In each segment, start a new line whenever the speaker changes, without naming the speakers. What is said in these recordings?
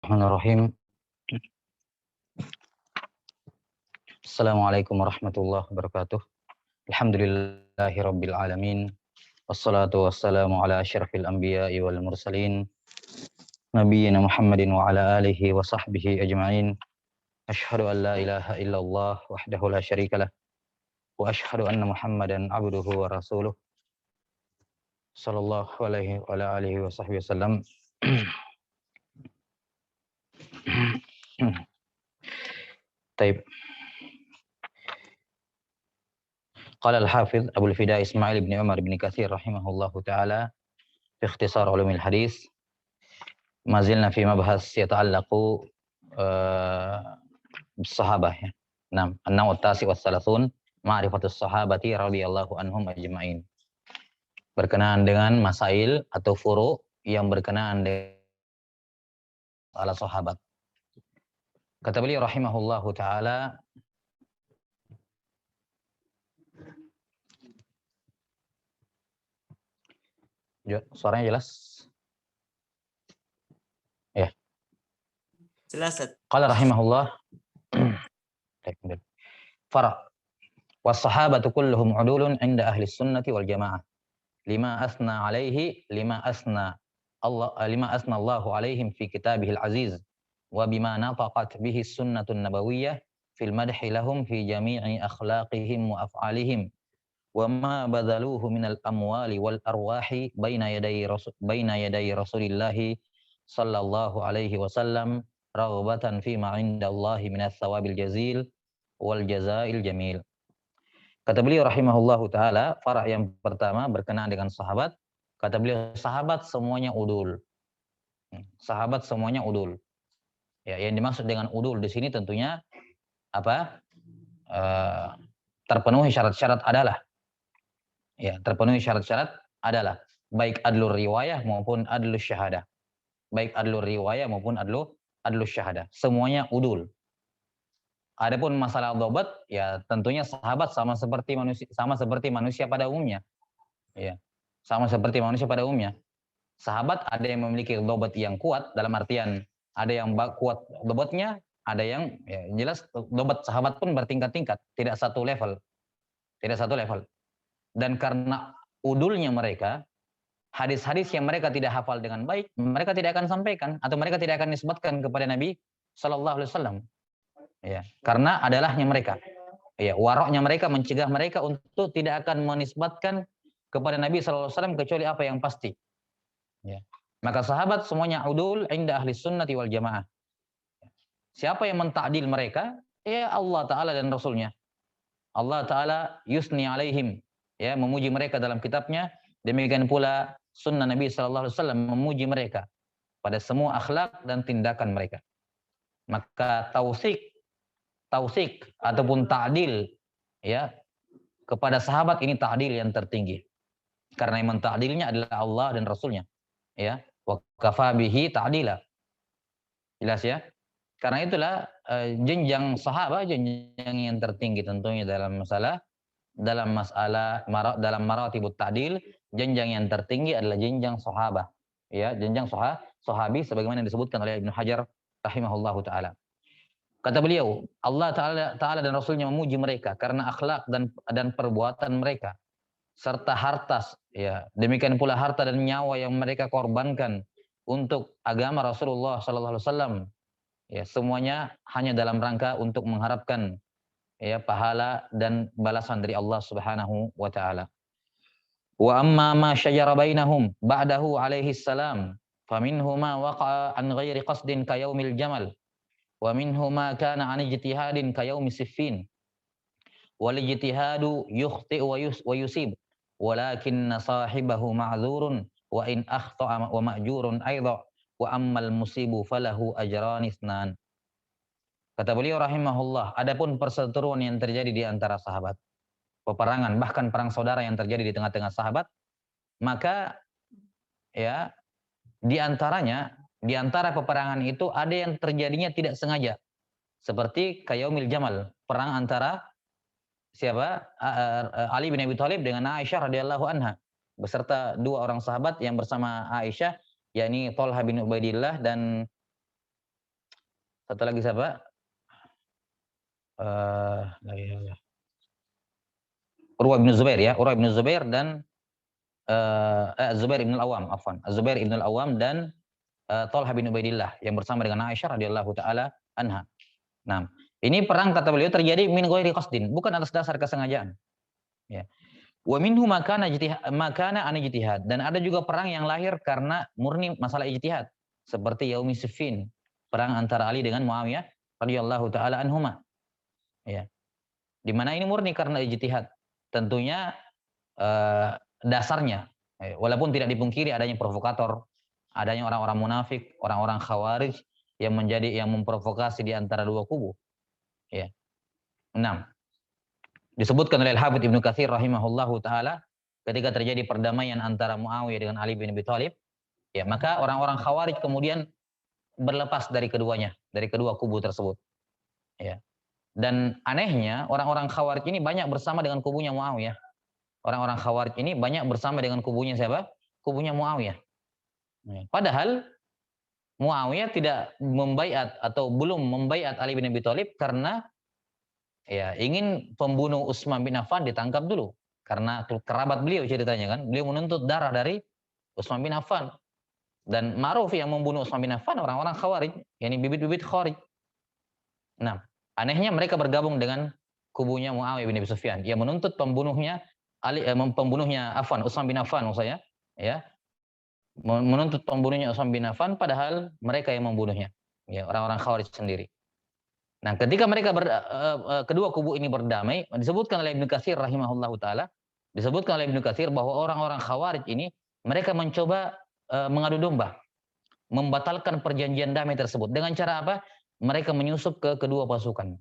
Bismillahirrahmanirrahim. Assalamualaikum warahmatullahi wabarakatuh. Alhamdulillahi rabbil alamin. Wassalatu wassalamu ala asyrafil anbiya'i wal mursalin. Nabiyyina Muhammadin wa ala alihi wa sahbihi ajma'in. Asyhadu an la ilaha illallah wahdahu la syarikalah. Wa asyhadu anna Muhammadan abduhu wa rasuluh. Sallallahu alaihi wa ala alihi wa sahbihi wasallam. Taib. Qala al-Hafiz Abul Fida Ismail bin Umar bin Katsir rahimahullahu taala fi ikhtisar ulumil hadis. Ma zilna fi mabhas yata'allaqu bis-sahabah ya. Naam, an-naw' at-tasi' was-salasun ma'rifatus sahabati radhiyallahu anhum ajma'in. Berkenaan dengan masail atau furu' yang berkenaan dengan ala sahabat. Kata beliau rahimahullahu taala, suaranya jelas? Ya.
Jelas.
Qala rahimahullah fara' was-sahabatu kulluhum 'udulun 'inda ahli sunnati wal jamaah. Lima asna Allahu alaihim fi kitabihil aziz wa bima nafaqat bihi sunnatun nabawiyyah fil madhi lahum fi jami'i akhlaqihim wa af'alihim wa ma badhaluhu minal amwali wal arwahi baina yaday Rasulillahi sallallahu alaihi wasallam raghbatan fi ma 'indallahi minas thawabil jazil wal jazail jamil. Kata beliau rahimahullahu taala, fara' yang pertama berkenaan dengan sahabat. Kata beliau, sahabat semuanya udul. Sahabat semuanya udul. Ya, yang dimaksud dengan udul di sini tentunya apa? Terpenuhi syarat-syarat adalah. Ya, terpenuhi syarat-syarat adalah baik adlur riwayah maupun adlus syahadah. Baik adlur riwayah maupun adlus syahadah. Semuanya udul. Adapun masalah dhabat, ya tentunya sahabat sama seperti manusia pada umumnya. Ya. Sama seperti manusia pada umumnya. Sahabat ada yang memiliki dhabat yang kuat, dalam artian ada yang kuat dhabatnya, ada yang ya, jelas dhabat sahabat pun bertingkat-tingkat, tidak satu level. Tidak satu level. Dan karena udulnya mereka, hadis-hadis yang mereka tidak hafal dengan baik, mereka tidak akan sampaikan atau mereka tidak akan nisbatkan kepada Nabi sallallahu alaihi wasallam. Ya, karena adalahnya mereka. Ya, waroknya mereka mencegah mereka untuk tidak akan menisbatkan kepada Nabi sallallahu alaihi wasallam kecuali apa yang pasti. Ya. Maka sahabat semuanya udul inda ahli sunnati wal jamaah. Siapa yang mentakdil mereka? Ya Allah Ta'ala dan Rasulnya. Allah Ta'ala yusni alaihim. Ya, memuji mereka dalam kitabnya. Demikian pula sunnah Nabi sallallahu alaihi wasallam memuji mereka pada semua akhlak dan tindakan mereka. Maka tausik ataupun ta'dil ya kepada sahabat ini ta'dil yang tertinggi. Karena yang menta'dilnya adalah Allah dan Rasulnya. Ya, wa kafa bihi ta'dila. Jelas ya? Karena itulah jenjang sahabat jenjang yang tertinggi tentunya dalam maratibut ta'dil, jenjang yang tertinggi adalah jenjang sahabat. Ya, jenjang sahabi sebagaimana yang disebutkan oleh Ibnu Hajar rahimahullahu taala. Kata beliau, Allah Ta'ala dan Rasulnya memuji mereka karena akhlak dan perbuatan mereka. Serta harta, ya, demikian pula harta dan nyawa yang mereka korbankan untuk agama Rasulullah Sallallahu Alaihi Wasallam. Ya, semuanya hanya dalam rangka untuk mengharapkan ya pahala dan balasan dari Allah Subhanahu wa Ta'ala. Wa amma ma syajara bainahum ba'dahu alaihi salam, faminhu ma waqa'a an ghairi qasdin ka yaumil jamal. Wa minhu ma kana an ijtihadin ka yaumi siffin wal ijtihadu yukhti wa yusib walakinna sahibahu ma'dzurun wa in akhta'a wa ma'jurun aidha wa ammal musibu falahu ajran itsnan. Kata beliau rahimahullah, adapun perseteruan yang terjadi di antara sahabat, peperangan bahkan perang saudara yang terjadi di tengah-tengah sahabat, maka ya di antara peperangan itu ada yang terjadinya tidak sengaja. Seperti Yaumil Jamal, perang antara siapa? Ali bin Abi Thalib dengan Aisyah radhiyallahu anha beserta dua orang sahabat yang bersama Aisyah, yakni Thalhah bin Ubaidillah dan Satu lagi siapa? Urwah bin Zubair ya, Urwah bin Zubair dan Zubair bin Al-Awwam, afwan. Zubair bin Al-Awwam dan Thalhah bin Ubaidillah yang bersama dengan Aisyah radhiyallahu taala anha. Nah, ini perang kata beliau terjadi min ghairi qasdin, bukan atas dasar kesengajaan. Ya. Wa minhu makana an ijtihad, dan ada juga perang yang lahir karena murni masalah ijtihad, seperti Yaumi Siffin, perang antara Ali dengan Muawiyah radhiyallahu taala anhuma. Ya. Di mana ini murni karena ijtihad. Tentunya dasarnya, walaupun tidak dipungkiri adanya provokator, adanya orang-orang munafik, orang-orang khawarij yang memprovokasi di antara dua kubu. Ya. 6. Disebutkan oleh Al-Hafidz Ibnu Katsir rahimahullahu taala ketika terjadi perdamaian antara Muawiyah dengan Ali bin Abi Thalib, ya, maka orang-orang Khawarij kemudian berlepas dari keduanya, dari kedua kubu tersebut. Ya. Dan anehnya orang-orang Khawarij ini banyak bersama dengan kubunya Muawiyah. Orang-orang Khawarij ini banyak bersama dengan kubunya siapa? Kubunya Muawiyah. Ya. Padahal Muawiyah tidak membaiat atau belum membaiat Ali bin Abi Thalib karena ya ingin pembunuh Utsman bin Affan ditangkap dulu karena kerabat beliau ceritanya kan, beliau menuntut darah dari Utsman bin Affan, dan ma'ruf yang membunuh Utsman bin Affan orang-orang Khawarij, yakni bibit-bibit Khawarij. Nah, anehnya mereka bergabung dengan kubunya Muawiyah bin Abi Sufyan yang menuntut pembunuhnya Utsman bin Affan maksudnya, ya, menuntut pembunuhnya Utsman bin Affan padahal mereka yang membunuhnya, ya, orang-orang Khawarij sendiri. Nah, ketika mereka kedua kubu ini berdamai, disebutkan oleh Ibnu Katsir rahimahullahu taala, disebutkan oleh Ibnu Katsir bahwa orang-orang Khawarij ini mereka mencoba mengadu domba, membatalkan perjanjian damai tersebut. Dengan cara apa? Mereka menyusup ke kedua pasukan.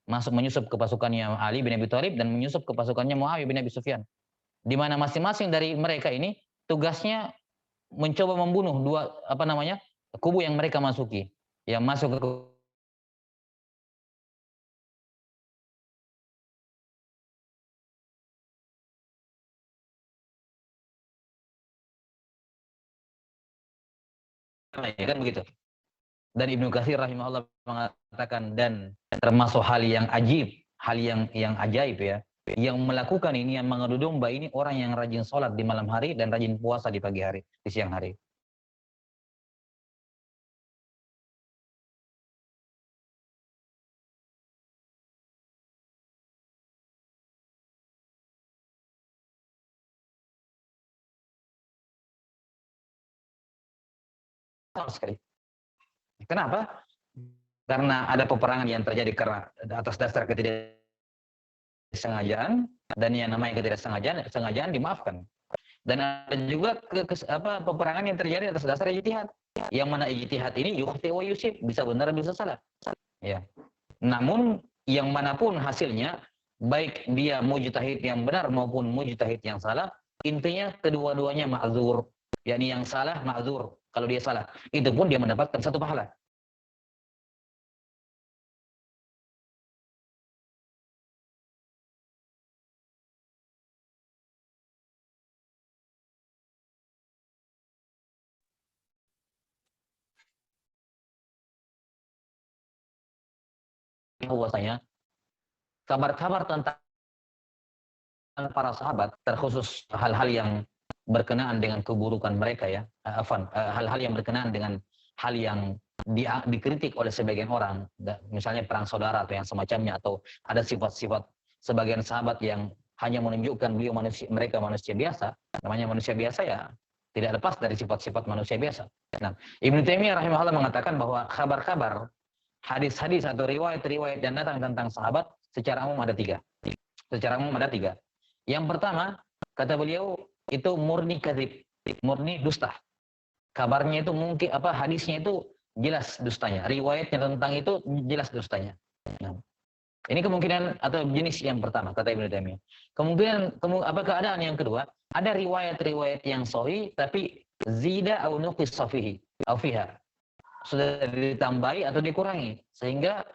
Menyusup ke pasukannya Ali bin Abi Thalib dan menyusup ke pasukannya Muawiyah bin Abi Sufyan. Di mana masing-masing dari mereka ini tugasnya mencoba membunuh kubu yang mereka masuki. Yang masuk ke ya kan begitu. Dan Ibnu Katsir rahimahullah mengatakan, dan termasuk hal yang ajib, hal yang ajaib ya, yang melakukan ini, yang mengadu domba ini orang yang rajin sholat di malam hari dan rajin puasa di pagi hari, di siang hari. Sama sekali. Kenapa? Karena ada peperangan yang terjadi karena atas dasar ketidaksengajaan, dan yang namanya ketidaksengajaan dimaafkan. Dan ada juga peperangan yang terjadi atas dasar ijtihad. Yang mana ijtihad ini yukhti wa yusib, bisa benar bisa salah. Ya. Namun yang manapun hasilnya, baik dia mujtahid yang benar maupun mujtahid yang salah, intinya kedua-duanya ma'dzur. yakni yang salah ma'dzur. Kalau dia salah, itu pun dia mendapatkan satu pahala. Bahwasanya kabar-kabar tentang para sahabat, terkhusus hal-hal yang berkenaan dengan keburukan mereka ya, hal-hal yang berkenaan dengan hal yang dikritik oleh sebagian orang, misalnya perang saudara atau yang semacamnya, atau ada sifat-sifat sebagian sahabat yang hanya menunjukkan mereka manusia biasa. Namanya manusia biasa ya tidak lepas dari sifat-sifat manusia biasa. Nah, Ibnu Taimiyah rahimahullah mengatakan bahwa kabar-kabar, hadis-hadis atau riwayat-riwayat yang datang tentang sahabat secara umum ada tiga. Secara umum ada tiga. Yang pertama, kata beliau, itu murni kadzib, murni dusta. Kabarnya itu mungkin hadisnya itu jelas dustanya, riwayatnya tentang itu jelas dustanya. Nah, ini kemungkinan atau jenis yang pertama kata Ibnu Taimiyah. Keadaan yang kedua, ada riwayat-riwayat yang sahih tapi zida au nuqissa fihi au fiha. Sudah ditambahi atau dikurangi sehingga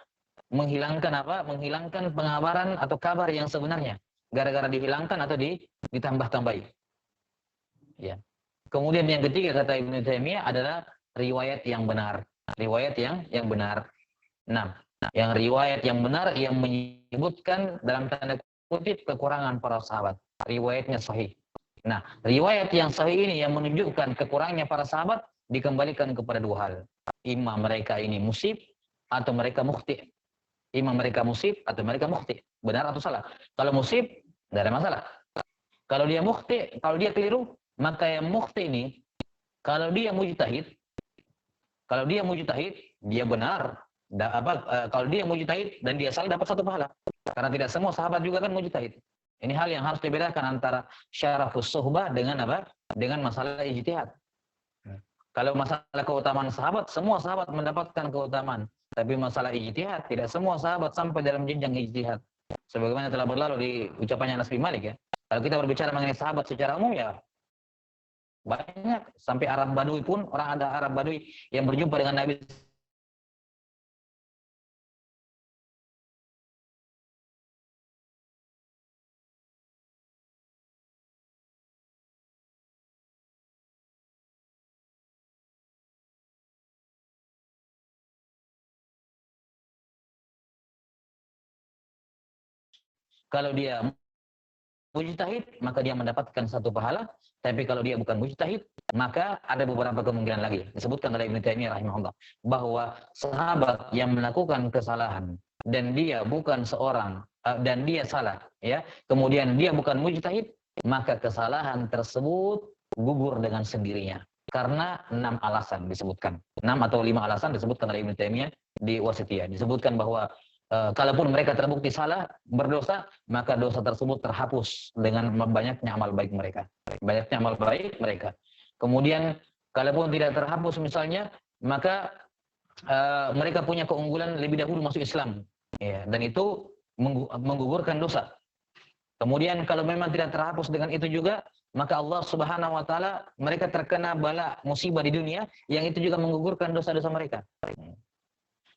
menghilangkan pengabaran atau kabar yang sebenarnya gara-gara dihilangkan atau ditambah-tambahi. Ya. Kemudian yang ketiga kata Ibnu Taimiyah adalah riwayat yang benar. Riwayat yang benar. Nah, yang riwayat yang benar yang menyebutkan dalam tanda kutip kekurangan para sahabat. Riwayatnya sahih. Nah, riwayat yang sahih ini yang menunjukkan kekurangnya para sahabat dikembalikan kepada dua hal. Imam mereka ini musib atau mereka mukhti. Imam mereka musib atau mereka mukhti. Benar atau salah? Kalau musib, tidak ada masalah. Kalau dia mukhti, kalau dia keliru, maka yang mukhti ini, kalau dia mujtahid, dia benar. Kalau dia mujtahid dan dia salah dapat satu pahala. Karena tidak semua sahabat juga kan mujtahid. Ini hal yang harus dibedakan antara syarafus suhbah dengan apa? Dengan masalah ijtihad. Kalau masalah keutamaan sahabat, semua sahabat mendapatkan keutamaan. Tapi masalah ijtihad, tidak semua sahabat sampai dalam jenjang ijtihad. Sebagaimana telah berlalu di ucapannya Anas bin Malik ya. Kalau kita berbicara mengenai sahabat secara umum ya banyak. Sampai Arab Badui pun, orang ada Arab Badui yang berjumpa dengan Nabi. Kalau dia mujtahid, maka dia mendapatkan satu pahala. Tapi kalau dia bukan mujtahid, maka ada beberapa kemungkinan lagi. Disebutkan oleh Ibnu Taimiyah rahimahullah bahwa sahabat yang melakukan kesalahan dan dia bukan seorang dan dia salah, ya. Kemudian dia bukan mujtahid, maka kesalahan tersebut gugur dengan sendirinya. Karena 6 alasan disebutkan. 6 atau 5 alasan disebutkan oleh Ibnu Taimiyah di Wasithiyah. Disebutkan bahwa kalaupun mereka terbukti salah, berdosa, maka dosa tersebut terhapus dengan banyaknya amal baik mereka. Banyaknya amal baik mereka. Kemudian, kalaupun tidak terhapus misalnya, maka mereka punya keunggulan lebih dahulu masuk Islam. Ya, dan itu menggugurkan dosa. Kemudian kalau memang tidak terhapus dengan itu juga, maka Allah Subhanahu wa taala mereka terkena bala musibah di dunia yang itu juga menggugurkan dosa-dosa mereka.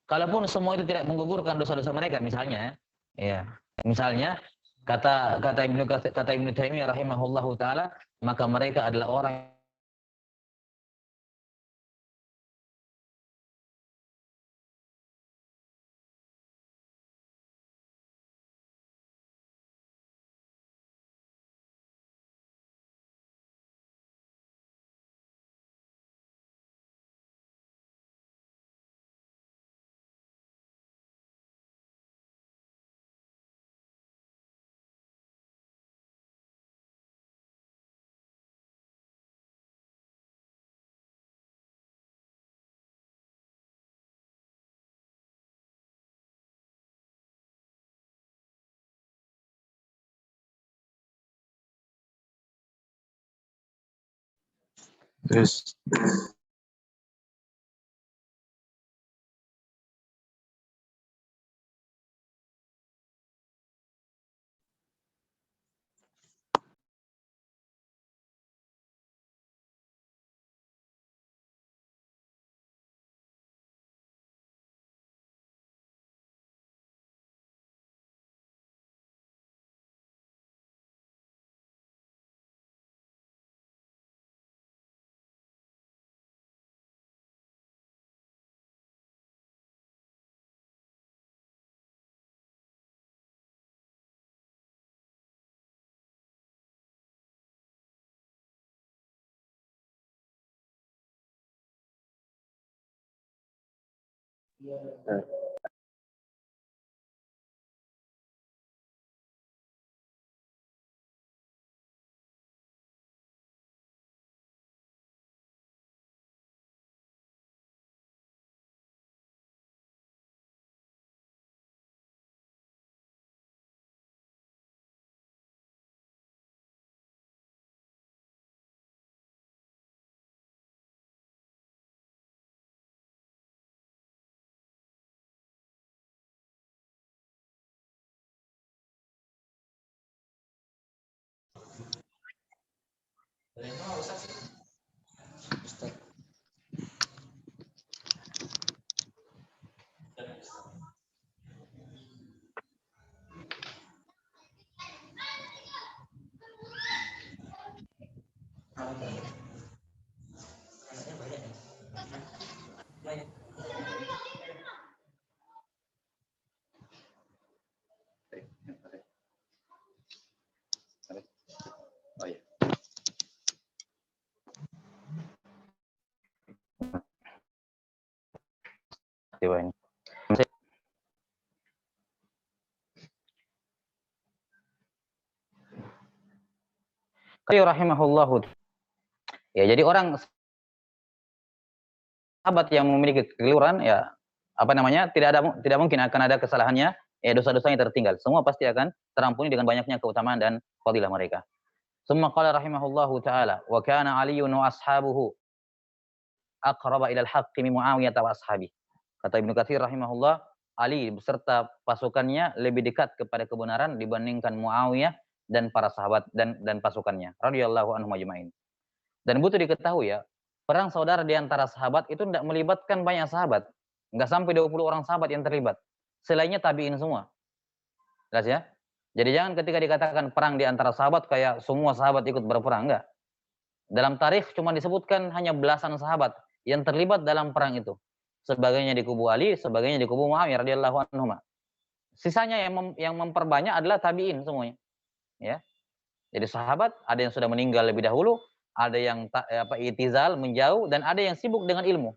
Kalaupun semua itu tidak menggugurkan dosa-dosa mereka, misalnya, ya, misalnya kata Ibnu Taimiyah rahimahullahu taala, maka mereka adalah orang
Yes.
peristiwa ini. Rahimahullahu. Ya, jadi orang sahabat yang memiliki kekeliruan, ya apa namanya, tidak mungkin akan ada kesalahannya, ya dosa-dosanya tertinggal. Semua pasti akan terampuni dengan banyaknya keutamaan dan fadilah mereka. Summa qala rahimahullahu taala, wa kana Aliyyun wa ashabuhu aqraba ila al-haqqi min Muawiyah wa ashabi. Kata Ibnu Katsir rahimahullah, Ali beserta pasukannya lebih dekat kepada kebenaran dibandingkan Muawiyah dan para sahabat dan pasukannya radhiyallahu anhum ajmain. Dan butuh diketahui ya, perang saudara di antara sahabat itu tidak melibatkan banyak sahabat. Enggak sampai 20 orang sahabat yang terlibat. Selainnya tabi'in semua. Jelas ya? Jadi jangan ketika dikatakan perang di antara sahabat kayak semua sahabat ikut berperang, enggak. Dalam tarikh cuma disebutkan hanya belasan sahabat yang terlibat dalam perang itu. Sebagainya di kubu Ali, sebagainya di kubu Muawiyah radhiyallahu anhu. Sisanya yang memperbanyak adalah tabi'in semuanya. Ya. Jadi sahabat ada yang sudah meninggal lebih dahulu, ada yang itizal menjauh, dan ada yang sibuk dengan ilmu.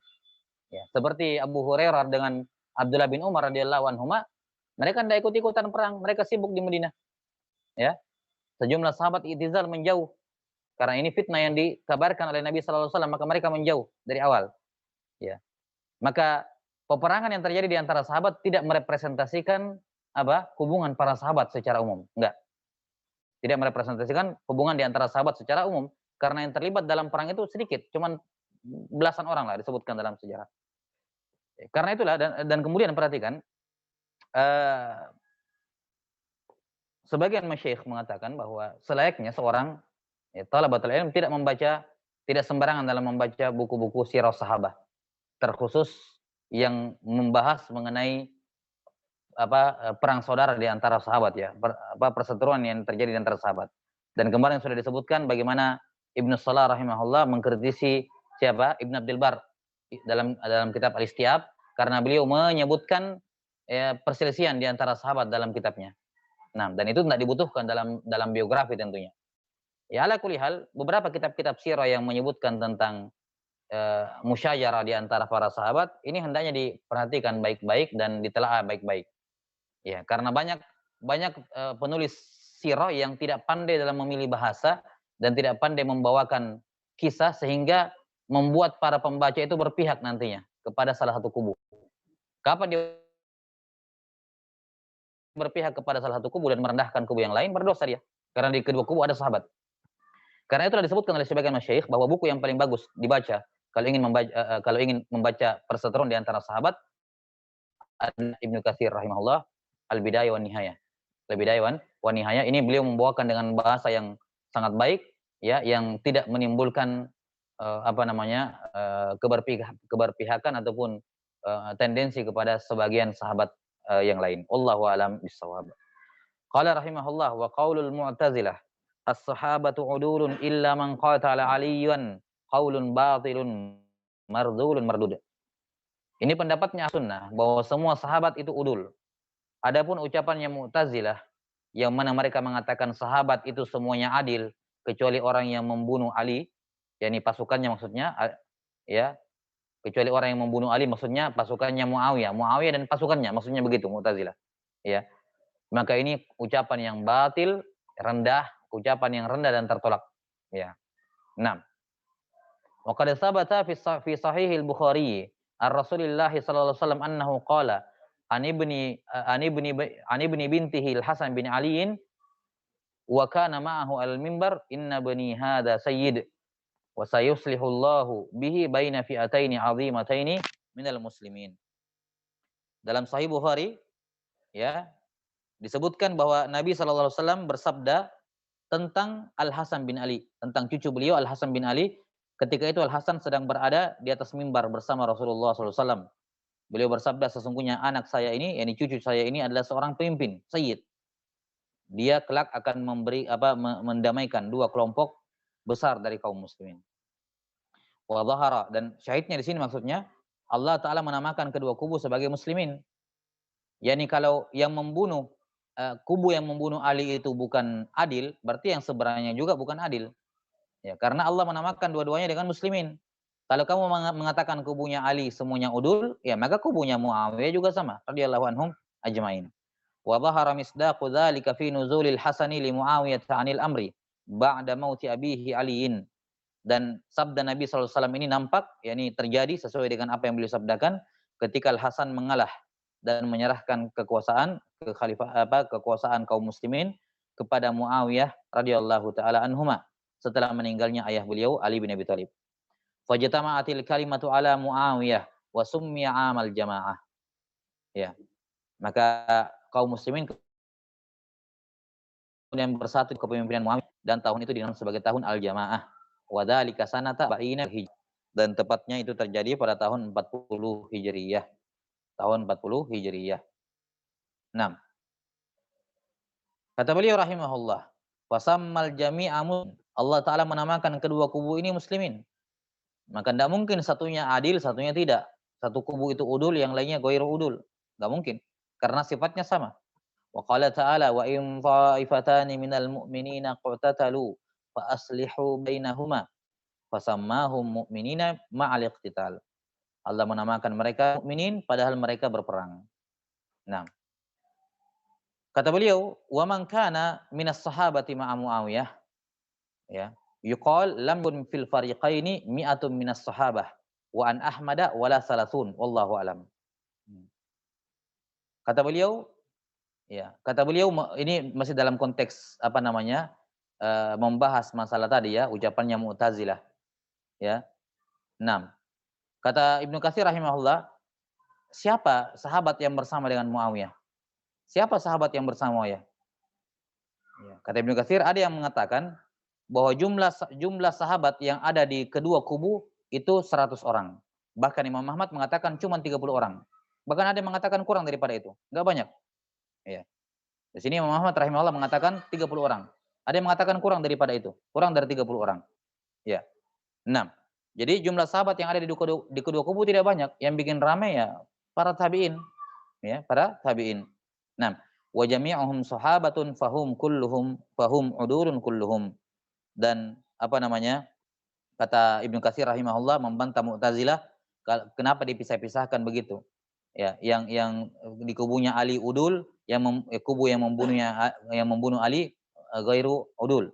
Ya, seperti Abu Hurairah dengan Abdullah bin Umar radhiyallahu anhuma, mereka tidak ikut-ikutan perang, mereka sibuk di Madinah. Ya. Sejumlah sahabat itizal menjauh karena ini fitnah yang dikabarkan oleh Nabi sallallahu alaihi wasallam, maka mereka menjauh dari awal. Ya. Maka peperangan yang terjadi di antara sahabat tidak merepresentasikan hubungan para sahabat secara umum, enggak. Tidak merepresentasikan hubungan di antara sahabat secara umum, karena yang terlibat dalam perang itu sedikit, cuman belasan orang lah disebutkan dalam sejarah. Karena itulah dan kemudian perhatikan, sebagian masyayikh mengatakan bahwa selayaknya seorang talabatul ilm tidak sembarangan dalam membaca buku-buku sirah sahabat, terkhusus yang membahas mengenai perang saudara di antara sahabat ya, perseteruan yang terjadi di antara sahabat. Dan kemarin sudah disebutkan bagaimana Ibnu Salah rahimahullah mengkritisi siapa? Ibnu Abdul Bar dalam kitab Al-Istiab, karena beliau menyebutkan perselisihan di antara sahabat dalam kitabnya. Nah, dan itu tidak dibutuhkan dalam biografi tentunya. Ya ala kulli hal, beberapa kitab-kitab sirah yang menyebutkan tentang musyajarah di antara para sahabat ini hendaknya diperhatikan baik-baik dan ditelaah baik-baik. Ya, karena banyak penulis sirah yang tidak pandai dalam memilih bahasa dan tidak pandai membawakan kisah sehingga membuat para pembaca itu berpihak nantinya kepada salah satu kubu. Kapan dia berpihak kepada salah satu kubu dan merendahkan kubu yang lain, berdosa dia. Karena di kedua kubu ada sahabat. Karena itulah disebutkan oleh sebagian masyayikh bahwa buku yang paling bagus dibaca kalau ingin membaca perseteruan di antara sahabat adalah Ibnu Katsir rahimahullah, Al-Bidayah wan Nihayah. Al-Bidayah wan Nihayah ini beliau membawakan dengan bahasa yang sangat baik ya, yang tidak menimbulkan keberpihakan ataupun tendensi kepada sebagian sahabat yang lain. Wallahu a'lam bishawab. Qala rahimahullah wa qaulul Mu'tazilah as-sahabatu udulun illa man qatala Aliyan qaulun batilun mardulun mardud. Ini pendapatnya Sunnah bahwa semua sahabat itu udul. Adapun ucapannya Mu'tazilah yang mana mereka mengatakan sahabat itu semuanya adil kecuali orang yang membunuh Ali, yakni pasukannya maksudnya ya, kecuali orang yang membunuh Ali maksudnya pasukannya Muawiyah dan pasukannya, maksudnya begitu Mu'tazilah. Ya. Maka ini ucapan yang batil, rendah, ucapan yang rendah dan tertolak. Ya. 6. Wa qad sabata fi sahih al-Bukhari ar-Rasulillah sallallahu alaihi wasallam annahu qala an ibni bintihi al-Hasan bin Ali wa kana ma'ahu al-mimbar inna bani hadha sayyid wa sayuslihu Allahu bihi baina fi'ataini 'azimataini minal muslimin. Dalam sahih Bukhari ya disebutkan bahwa Nabi sallallahu alaihi wasallam bersabda tentang Al-Hasan bin Ali, tentang cucu beliau Al-Hasan bin Ali. Ketika itu Al-Hasan sedang berada di atas mimbar bersama Rasulullah SAW. Beliau bersabda, sesungguhnya anak saya ini, yakni cucu saya ini adalah seorang pemimpin, sayyid. Dia kelak akan mendamaikan dua kelompok besar dari kaum muslimin. Wa dhahara, dan syahidnya di sini maksudnya Allah Ta'ala menamakan kedua kubu sebagai muslimin. Yakni kalau yang membunuh, kubu yang membunuh Ali itu bukan adil, berarti yang sebenarnya juga bukan adil. Ya, karena Allah menamakan dua-duanya dengan muslimin. Kalau kamu mengatakan kubunya Ali semuanya udul, ya maka kubunya Muawiyah juga sama radhiyallahu anhum ajmain. Wa dhahara misdaqu dzalika fi nuzulil Hasani li Muawiyah 'anil amri ba'da mauti abihi Aliin. Dan sabda Nabi SAW ini nampak, yakni terjadi sesuai dengan apa yang beliau sabdakan ketika Al Hasan mengalah dan menyerahkan kekuasaan kekuasaan kaum muslimin kepada Muawiyah radhiyallahu taala anhuma setelah meninggalnya ayah beliau Ali bin Abi Thalib. Fajtama'atil kalimatu ala Muawiyah wa summiya amal jamaah. Ya, maka kaum muslimin kemudian bersatu di kepemimpinan Muawiyah dan tahun itu dinamakan sebagai tahun al-jamaah. Wa dzalika sanata ba'ina dan tepatnya itu terjadi pada tahun 40 Hijriyah. Tahun 40 Hijriyah. 6. Kata beliau rahimahullah, wasammal jami'a Allah Ta'ala menamakan kedua kubu ini muslimin. Maka tidak mungkin satunya adil, satunya tidak. Satu kubu itu udul, yang lainnya ghairu udul. Tidak mungkin. Karena sifatnya sama. Wa qala ta'ala wa in ta'ifatani minal mu'minina qatatalu fa aslihu bainahuma fasammahum mu'minina ma'al iqtital. Allah menamakan mereka mukminin padahal mereka berperang. Nah, kata beliau, wa man kana minas sahabati ma'a Muawiyah, ya, yuqal lam yakun fil fariqaini mi'atun minas sahabah wa an Ahmada wala salasun wallahu alam. Kata beliau, ya, kata beliau ini masih dalam konteks apa namanya? Membahas masalah tadi ya, ucapannya Mu'tazilah, ya. 6. Kata Ibnu Katsir rahimahullah, siapa sahabat yang bersama dengan Muawiyah? Siapa sahabat yang bersama Muawiyah? Ya, kata Ibnu Katsir ada yang mengatakan bahwa jumlah sahabat yang ada di kedua kubu itu 100 orang. Bahkan Imam Ahmad mengatakan cuma 30 orang. Bahkan ada yang mengatakan kurang daripada itu. Enggak banyak. Ya. Di sini Imam Ahmad rahimahullah mengatakan 30 orang. Ada yang mengatakan kurang daripada itu. Kurang dari 30 orang. Ya. 6. Jadi jumlah sahabat yang ada di kedua kubu tidak banyak. Yang bikin ramai ya para tabi'in. Ya, para tabi'in. 6. Wa jami'uhum sahabatun fahum udurun kulluhum. Dan apa namanya? Kata Ibnu Katsir rahimahullah membantah Mu'tazilah kenapa dipisah-pisahkan begitu. Ya, yang di kubunya Ali udul, kubu yang membunuh Ali ghairu udul.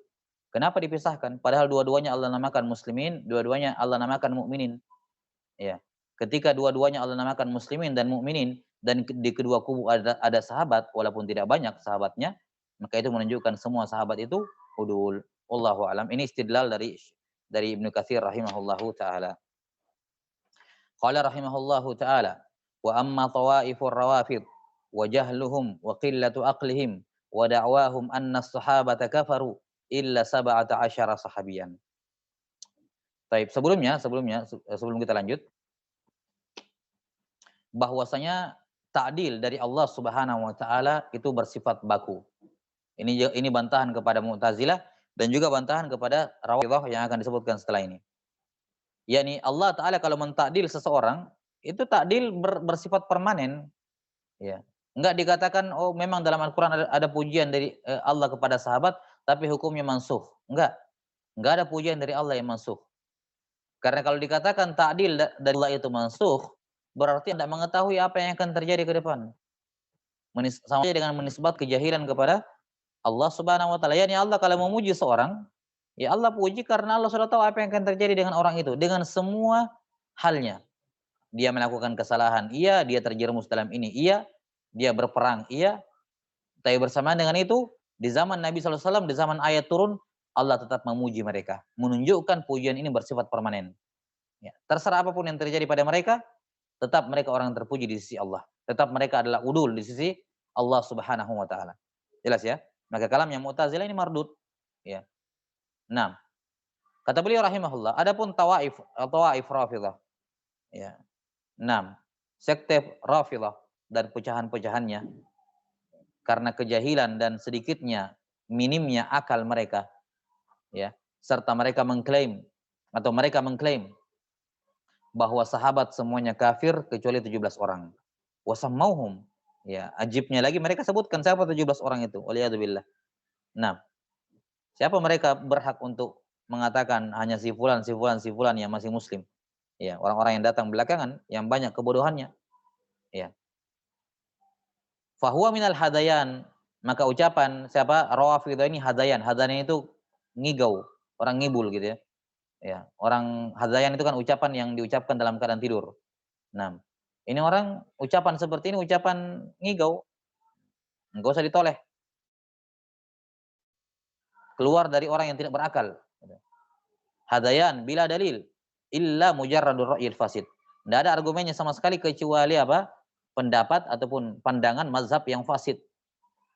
Kenapa dipisahkan? Padahal dua-duanya Allah namakan muslimin, dua-duanya Allah namakan mukminin. Ya. Ketika dua-duanya Allah namakan muslimin dan mukminin dan di kedua kubu ada sahabat walaupun tidak banyak sahabatnya, maka itu menunjukkan semua sahabat itu udul. Wallahu alam. Ini istidlal dari Ibnu Katsir rahimahullahu taala. Qala rahimahullahu taala, wa amma tawaifur rawafid wa jahluhum wa qillatu aqlihim wa da'wahum anna as-sahabata kafaru illa 17 sahabiyan. Baik, sebelum kita lanjut, bahwasanya ta'dil dari Allah Subhanahu wa taala itu bersifat baku. Ini bantahan kepada Mu'tazilah dan juga bantahan kepada Rafidhah yang akan disebutkan setelah ini. Yani Allah Ta'ala kalau mentakdil seseorang, itu takdil bersifat permanen. Ya. Enggak dikatakan, oh memang dalam Al-Quran ada pujian dari Allah kepada sahabat, tapi hukumnya mansukh. Enggak. Enggak ada pujian dari Allah yang mansukh. Karena kalau dikatakan takdil dari Allah itu mansukh, berarti tidak mengetahui apa yang akan terjadi ke depan. Sama dengan menisbat kejahilan kepada Allah Subhanahu wa taala. Yani Allah kalau memuji seorang, ya Allah puji karena Allah sudah tahu apa yang akan terjadi dengan orang itu, dengan semua halnya. Dia melakukan kesalahan, iya, dia terjerumus dalam ini, iya, dia berperang, iya. Tapi bersamaan dengan itu, di zaman Nabi SAW, di zaman ayat turun, Allah tetap memuji mereka. Menunjukkan pujian ini bersifat permanen. Ya, terserah apapun yang terjadi pada mereka, tetap mereka orang terpuji di sisi Allah. Tetap mereka adalah udul di sisi Allah Subhanahu wa taala. Jelas ya? Maka kalamnya Mu'tazilah ini mardud. Ya. 6. Kata beliau rahimahullah, adapun tawaif Rafidhah. Ya. 6. Sekte Rafidhah dan pecahan-pecahannya karena kejahilan dan sedikitnya minimnya akal mereka, ya, serta mereka mengklaim bahwa sahabat semuanya kafir kecuali 17 orang. Wasammauhum, ya, ajibnya lagi mereka sebutkan siapa 17 orang itu, waliyadzubillah. Nah, siapa mereka berhak untuk mengatakan hanya si fulan yang masih muslim? Ya, orang-orang yang datang belakangan yang banyak kebodohannya. Ya. Fahuwa minal hadayan, maka ucapan siapa? Rawafidhah ini hadayan. Hadayan itu ngigau, orang ngibul gitu ya. Ya, orang hadayan itu kan ucapan yang diucapkan dalam keadaan tidur. Nah, ini orang ucapan seperti ini ucapan ngigau, enggak usah ditoleh. Keluar dari orang yang tidak berakal. Hadayan bila dalil illa mujarradur ra'yil fasid. Tidak ada argumennya sama sekali kecuali apa? Pendapat ataupun pandangan mazhab yang fasid.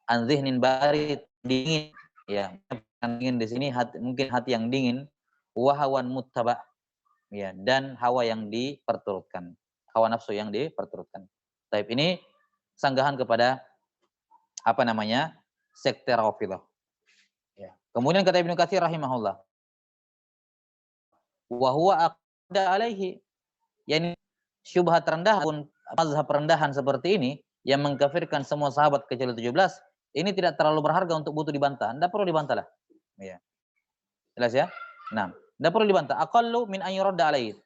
An dhihnin barid, dingin, ya. Yang dingin di sini hati, mungkin hati yang dingin, wa hawan muttaba, ya, dan hawa yang diperturutkan. Hawa nafsu yang diperturutkan. Taib ini sanggahan kepada apa namanya? Sekte Rafidhah. Ya. Kemudian kata Ibnu Katsir rahimahullah, wa huwa aqda alaihi, yani syubhat rendah pun mazhab rendahan seperti ini yang mengkafirkan semua sahabat kecuali 17, ini tidak terlalu berharga untuk butuh dibantah. Tidak perlu dibantah lah. Ya. Jelas ya? Nah, tidak perlu dibantah. Aqallu min an yuradda alaihi.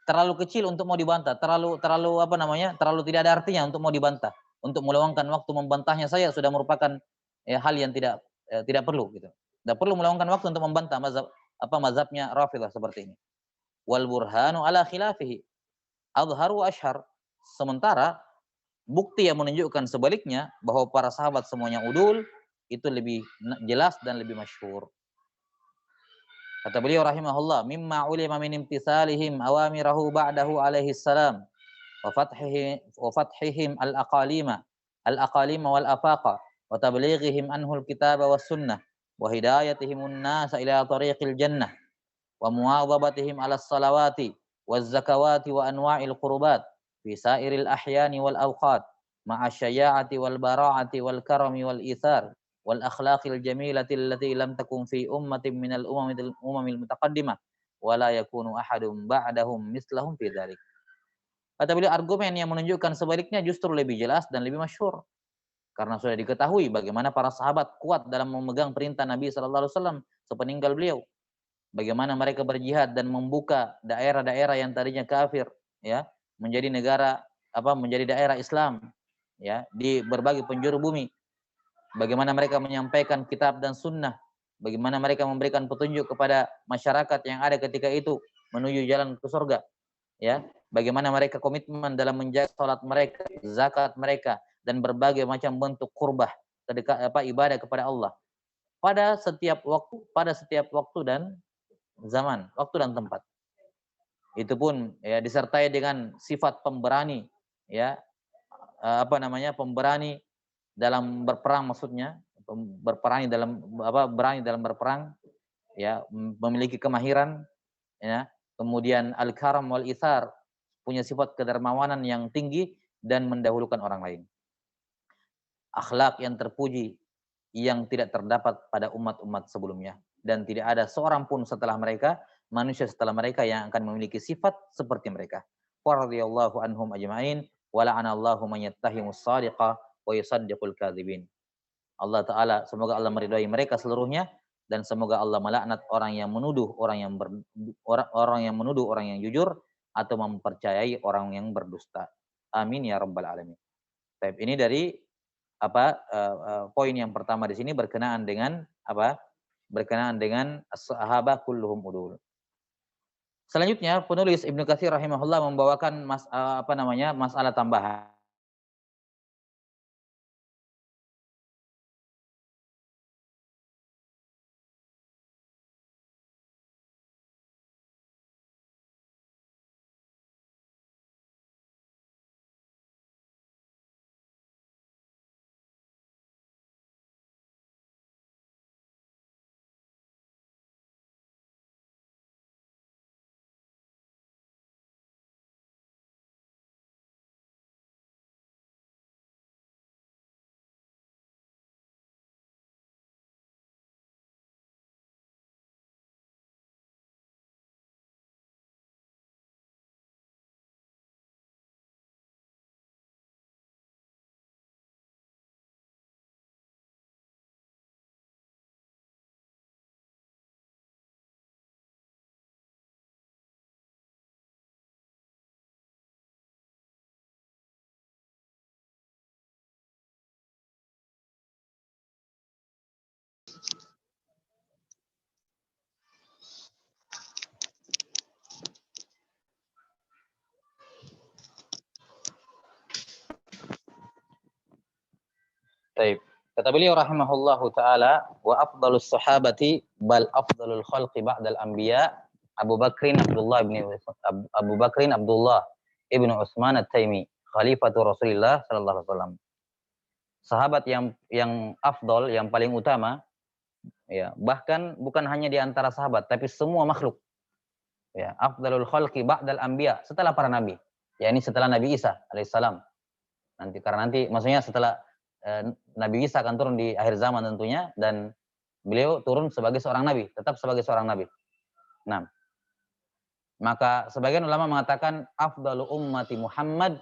Terlalu kecil untuk mau dibantah, terlalu apa namanya? Terlalu tidak ada artinya untuk mau dibantah. Untuk meluangkan waktu membantahnya saya sudah merupakan hal yang tidak perlu gitu. Tidak perlu meluangkan waktu untuk membantah mazhabnya Rafidhah seperti ini. Wal burhanu ala khilafihi adharu ashar. Sementara bukti yang menunjukkan sebaliknya bahwa para sahabat semuanya udul itu lebih jelas dan lebih masyhur. Kata beliau rahimahullah, mimma ulima min imtithalihim awamirahu ba'dahu alaihi salam wa fathihim al-aqalima wal afaqa wa tablighihim anhu al-kitaba was sunnah wa hidayatihim an-nasa ila tariqil jannah wa muwadhabatihim ala salawati waz zakawati wa anwa'il qurbat fi sairil ahyani wal awqat ma'a syaja'ati wal bara'ati wal karami wal ithar wal akhlaqil jamilati allati lam takun fi ummatin minal umamil mutaqaddimah wa la yakunu ahadun ba'dahum mislahum fi dzalik. Kata beliau argumen yang menunjukkan sebaliknya justru lebih jelas dan lebih masyhur. Karena sudah diketahui bagaimana para sahabat kuat dalam memegang perintah Nabi sallallahu alaihi wasallam sepeninggal beliau. Bagaimana mereka berjihad dan membuka daerah-daerah yang tadinya kafir, ya, menjadi menjadi daerah Islam, ya, di berbagai penjuru bumi. Bagaimana mereka menyampaikan kitab dan sunnah, bagaimana mereka memberikan petunjuk kepada masyarakat yang ada ketika itu menuju jalan ke surga, ya, bagaimana mereka komitmen dalam menjaga salat mereka, zakat mereka, dan berbagai macam bentuk qurbah, ibadah kepada Allah pada setiap waktu dan zaman, waktu dan tempat. Itu pun ya disertai dengan sifat pemberani, ya, pemberani dalam berperang, maksudnya berani dalam berperang, ya, memiliki kemahiran, ya, kemudian al-karam wal ithar, punya sifat kedermawanan yang tinggi dan mendahulukan orang lain. Akhlak yang terpuji yang tidak terdapat pada umat-umat sebelumnya dan tidak ada seorang pun setelah mereka, manusia setelah mereka yang akan memiliki sifat seperti mereka. Wa radhiyallahu anhum ajma'in wa la'anallahu man yattahimus shadiqa wa yusaddiqul kadzibin. Allah taala, semoga Allah meridhai mereka seluruhnya dan semoga Allah melaknat orang yang menuduh orang yang menuduh orang yang jujur atau mempercayai orang yang berdusta. Amin ya rabbal alamin. Baik, ini dari poin yang pertama di sini berkenaan dengan Berkenaan dengan as-sahabah kulluhum udul. Selanjutnya penulis Ibnu Katsir rahimahullah membawakan masalah tambahan. Baik. Kata beliau rahimahullahu taala, wa afdalus sahabati bal afdalul khalqi ba'dal anbiya Abu Bakrin Abdullah ibnu Utsman At-Taimi, khalifatu Rasulillah sallallahu alaihi wasallam. Sahabat yang afdal, yang paling utama, ya, bahkan bukan hanya di antara sahabat tapi semua makhluk. Ya, afdalul khalqi ba'dal anbiya, setelah para nabi. Ya, ini setelah Nabi Isa alaihissalam. Nanti maksudnya setelah Nabi Isa akan turun di akhir zaman tentunya, dan beliau turun sebagai seorang nabi, tetap sebagai seorang nabi. Nah, maka sebagian ulama mengatakan afdalu ummati Muhammad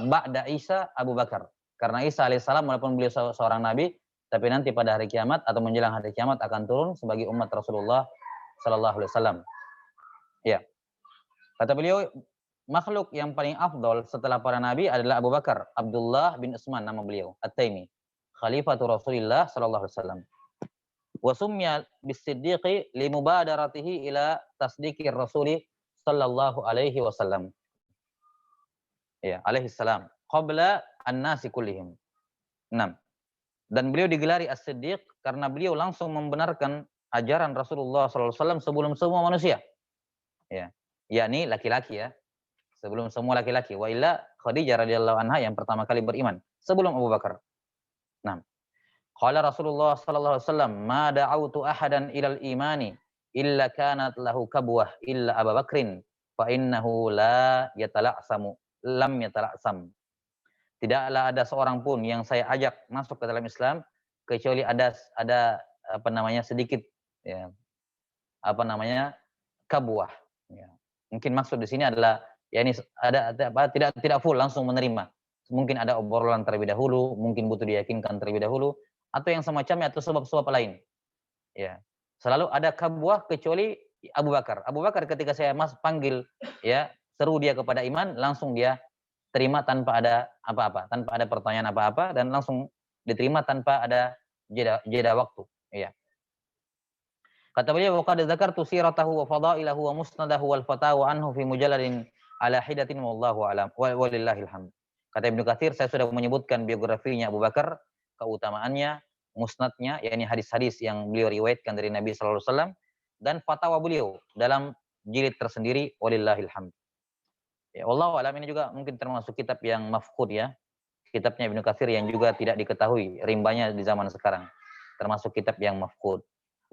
ba'da Isa Abu Bakar. Karena Isa alaihissalam walaupun beliau seorang nabi, tapi nanti pada hari kiamat atau menjelang hari kiamat akan turun sebagai umat Rasulullah sallallahu alaihi wasallam. Ya. Kata beliau, makhluk yang paling afdol setelah para nabi adalah Abu Bakar, Abdullah bin Utsman nama beliau, At-Taimi, khalifatu Rasulillah sallallahu alaihi wasallam. Wa summiya bis-siddiqi li mubadaratihi ila tasdiqir rasuli sallallahu alaihi wasallam. Ya, alaihi salam, qabla an-nasi kullihim. 6. Dan beliau digelari As-Siddiq karena beliau langsung membenarkan ajaran Rasulullah sallallahu alaihi wasallam sebelum semua manusia. Ya, yakni laki-laki ya. Sebelum semua laki-laki. Wa illa Khadijah radhiyallahu anha yang pertama kali beriman sebelum Abu Bakar. Nah, qala Rasulullah sallallahu alaihi wasallam, "Ma da'autu ahadan ilal imani illa kanat lahu kabwah illa Abu Bakrin fa innahu lam yatala'sam." Tidaklah ada seorang pun yang saya ajak masuk ke dalam Islam kecuali ada sedikit ya, kabwah ya. Mungkin maksud di sini adalah ya ini tidak full langsung menerima. Mungkin ada obrolan terlebih dahulu, mungkin butuh diyakinkan terlebih dahulu, atau yang semacamnya atau sebab-sebab lain. Ya. Selalu ada kabwah kecuali Abu Bakar. Abu Bakar ketika saya panggil ya, seru dia kepada iman, langsung dia terima tanpa ada apa-apa, tanpa ada pertanyaan apa-apa, dan langsung diterima tanpa ada jeda waktu. Ya. Kata beliau, "Qad dzakartu siratahu wa fadailahu wa musnadahu wal fatawa anhu fi mujalladin ala hidatin wallahu alam walillahil hamd." Kata Ibnu Katsir, saya sudah menyebutkan biografinya Abu Bakar, keutamaannya, musnadnya, yakni hadis-hadis yang beliau riwayatkan dari Nabi sallallahu alaihi wasallam, dan fatwa beliau dalam jilid tersendiri, walillahil hamd. Ya, wallahu alam, ini juga mungkin termasuk kitab yang mafqud ya. Kitabnya Ibnu Katsir yang juga tidak diketahui rimbanya di zaman sekarang. Termasuk kitab yang mafqud.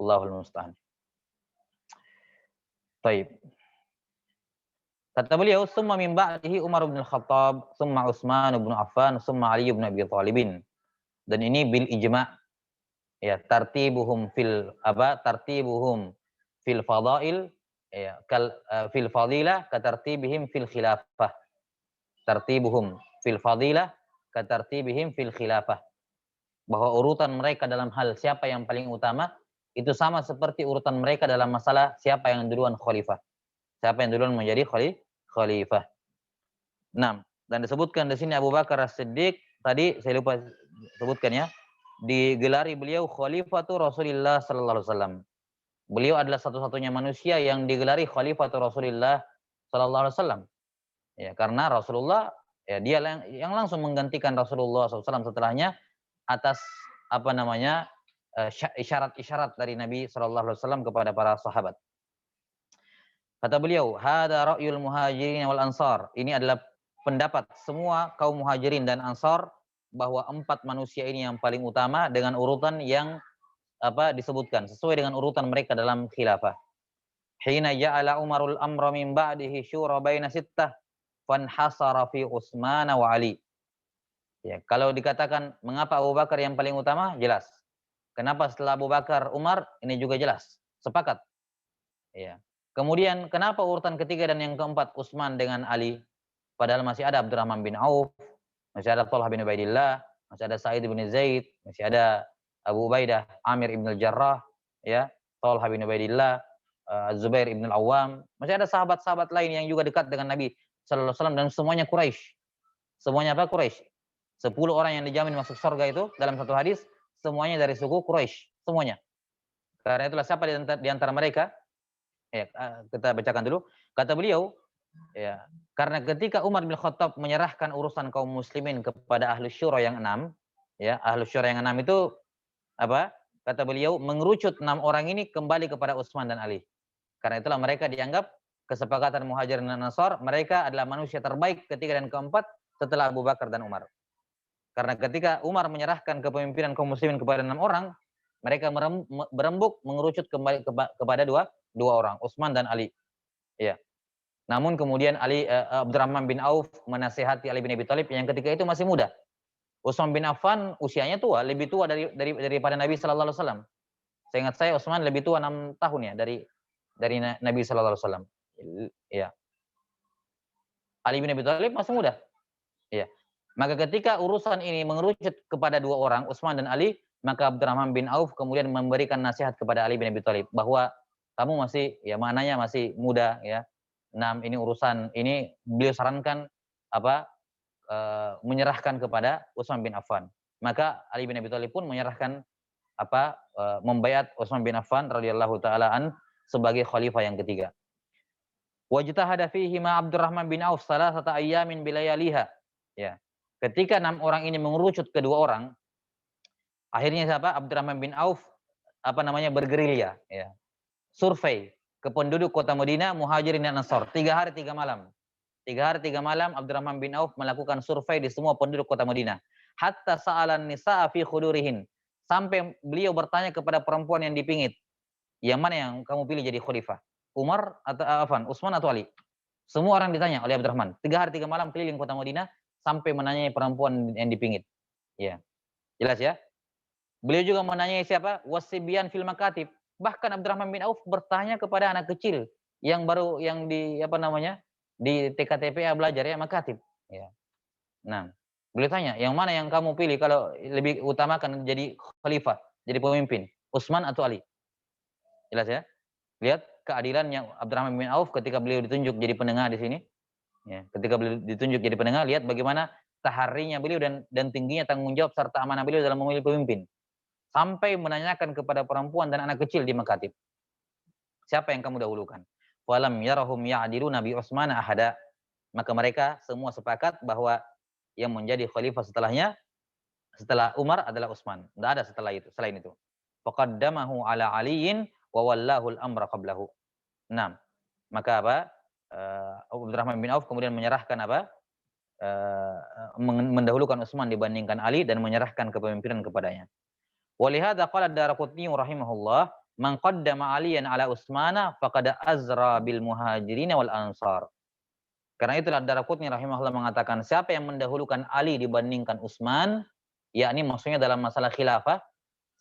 Allahul musta'an. Baik. Kata beliau, "Summa min ba'dihi Umar bin Khattab, summa Utsman bin Affan, summa Ali bin Abi Thalib." Dan ini bil ijma' ya, tartibuhum fil fadail ya, fil fadilah ka tartibihim fil khilafah. Tartibuhum fil fadilah ka tartibihim fil khilafah. Bahwa urutan mereka dalam hal siapa yang paling utama itu sama seperti urutan mereka dalam masalah siapa yang duluan khalifah. Siapa yang duluan menjadi khalifah. 6. Dan disebutkan di sini Abu Bakar As-Siddiq, tadi saya lupa sebutkan ya, digelari beliau khalifatu Rasulillah sallallahu alaihi wasallam. Beliau adalah satu-satunya manusia yang digelari khalifatu Rasulillah sallallahu alaihi wasallam. Ya, karena Rasulullah ya dia yang langsung menggantikan Rasulullah SAW setelahnya atas isyarat-isyarat dari Nabi sallallahu alaihi wasallam kepada para sahabat. Kata beliau, "Hada ra'yul muhajirin wal ansar." Ini adalah pendapat semua kaum muhajirin dan ansar bahwa 4 manusia ini yang paling utama dengan urutan yang disebutkan sesuai dengan urutan mereka dalam khilafah. Hina ja'ala Umarul amra min ba'dihi syura baina sittah fanhasara fi Utsman wa Ali. Ya, kalau dikatakan mengapa Abu Bakar yang paling utama, jelas. Kenapa setelah Abu Bakar Umar, ini juga jelas. Sepakat. Ya. Kemudian kenapa urutan ketiga dan yang keempat Utsman dengan Ali? Padahal masih ada Abdurrahman bin Auf, masih ada Thalhah bin Ubaidillah, masih ada Sa'id bin Zaid, masih ada Abu Ubaidah, Amir ibn al-Jarrah, ya, Thalhah bin Ubaidillah, Zubair ibn al-Awwam, masih ada sahabat-sahabat lain yang juga dekat dengan Nabi sallallahu alaihi wasallam, dan semuanya Quraisy. Semuanya apa? Quraisy. 10 orang yang dijamin masuk surga itu dalam satu hadis, semuanya dari suku Quraisy, semuanya. Karena itulah siapa di antara mereka? Ya, kita bacakan dulu. Kata beliau, ya, karena ketika Umar bin Khattab menyerahkan urusan kaum muslimin kepada ahlu syura yang 6, ya, ahlu syura yang 6 itu apa? Kata beliau, mengerucut 6 orang ini kembali kepada Utsman dan Ali. Karena itulah mereka dianggap kesepakatan Muhajirin dan Ansar, mereka adalah manusia terbaik ketiga dan keempat setelah Abu Bakar dan Umar. Karena ketika Umar menyerahkan kepemimpinan kaum muslimin kepada 6 orang, mereka berembuk mengerucut kembali kepada dua orang, Utsman dan Ali. Ya. Namun kemudian Abdurrahman bin Auf menasihati Ali bin Abi Thalib yang ketika itu masih muda. Utsman bin Affan usianya tua, lebih tua daripada Nabi sallallahu alaihi wasallam. Seingat saya Utsman lebih tua 6 tahun ya dari Nabi sallallahu alaihi wasallam. Ya. Ali bin Abi Thalib masih muda. Ya. Maka ketika urusan ini mengerucut kepada 2 orang, Utsman dan Ali, maka Abdurrahman bin Auf kemudian memberikan nasihat kepada Ali bin Abi Thalib bahwa kamu masih ya mananya masih muda ya. Ini urusan ini beliau sarankan apa menyerahkan kepada Utsman bin Affan. Maka Ali bin Abi Thalib pun menyerahkan membaiat Utsman bin Affan radhiyallahu taala sebagai khalifah yang ketiga. Wajtahada fihi ma Abdurrahman bin Auf salasata ayyamin bilayaliha. Ya. Ketika 6 orang ini mengerucut ke 2 orang, akhirnya siapa? Abdurrahman bin Auf bergerilya, ya. Survei ke penduduk kota Madinah, Muhajirin dan Ansar. 3 hari 3 malam. 3 hari 3 malam Abdurrahman bin Auf melakukan survei di semua penduduk kota Madinah. Hatta sa'alan nisa'a fi khudurihin. Sampai beliau bertanya kepada perempuan yang dipingit, yang mana yang kamu pilih jadi khalifah? Umar atau Utsman atau Ali? Semua orang ditanya oleh Abdurrahman. 3 hari 3 malam keliling kota Madinah sampai menanyai perempuan yang dipingit. Ya. Jelas ya? Beliau juga menanyai siapa? Wasibyan fil makatib. Bahkan Abdurrahman bin Auf bertanya kepada anak kecil yang baru yang di di TKTPA belajar ya makatib. Ya. Nah, beliau tanya, yang mana yang kamu pilih kalau lebih utamakan jadi khalifah, jadi pemimpin, Utsman atau Ali? Jelas ya? Lihat keadilannya Abdurrahman bin Auf ketika beliau ditunjuk jadi penengah di sini. Ya, ketika beliau ditunjuk jadi penengah, lihat bagaimana taharinya beliau dan tingginya tanggung jawab serta amanah beliau dalam memilih pemimpin. Sampai menanyakan kepada perempuan dan anak kecil di makatib. Siapa yang kamu dahulukan? Walam yarahum ya'dilu Nabi Utsman ahada. Maka mereka semua sepakat bahwa yang menjadi khalifah setelah Umar adalah Utsman. Tidak ada selain itu. Faqaddamahu ala aliyin wa wallahu al-amra qablahu. Nah, maka Abdurrahman bin Auf kemudian menyerahkan mendahulukan Utsman dibandingkan Ali dan menyerahkan kepemimpinan kepadanya. Walihada qala Ad-Darqutni rahimahullah, man qaddama Aliyan ala Utsmana faqad azra bil muhajirin wal ansar. Karena itulah Ad-Darqutni rahimahullah mengatakan siapa yang mendahulukan Ali dibandingkan Utsman, yakni maksudnya dalam masalah khilafah,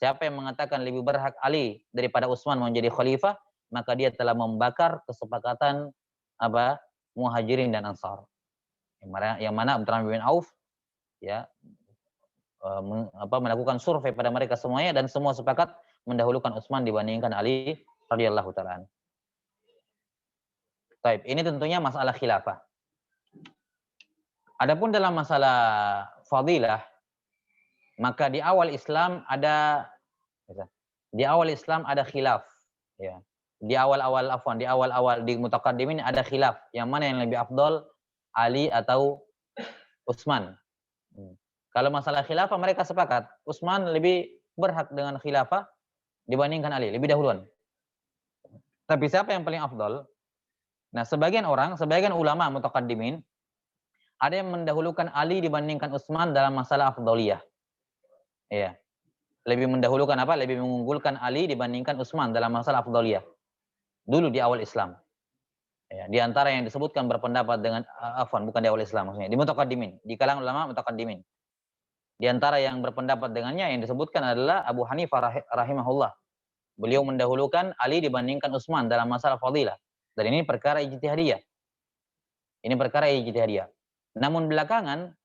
siapa yang mengatakan lebih berhak Ali daripada Utsman menjadi khalifah, maka dia telah membakar kesepakatan Muhajirin dan Ansar. Yang mana Abdurrahman bin Auf ya melakukan survei pada mereka semuanya dan semua sepakat mendahulukan Utsman dibandingkan Ali radhiyallahu taala. Baik, ini tentunya masalah khilafah. Adapun dalam masalah fadilah, maka di awal Islam ada khilaf, ya. Di awal-awal di mutaqaddimin ada khilaf, yang mana yang lebih afdal, Ali atau Utsman. Kalau masalah khilafah mereka sepakat, Utsman lebih berhak dengan khilafah dibandingkan Ali, lebih dahuluan. Tapi siapa yang paling afdal? Nah, sebagian ulama mutaqaddimin ada yang mendahulukan Ali dibandingkan Utsman dalam masalah afdaliyah. Iya. Lebih mendahulukan Lebih mengunggulkan Ali dibandingkan Utsman dalam masalah afdaliyah. Dulu di awal Islam. Ya, di antara yang disebutkan berpendapat dengan bukan di awal Islam maksudnya, di mutaqaddimin, di kalangan ulama mutaqaddimin. Di antara yang berpendapat dengannya yang disebutkan adalah Abu Hanifah rahimahullah. Beliau mendahulukan Ali dibandingkan Utsman dalam masalah fadilah. Dan ini perkara ijtihadiyah. Namun belakangan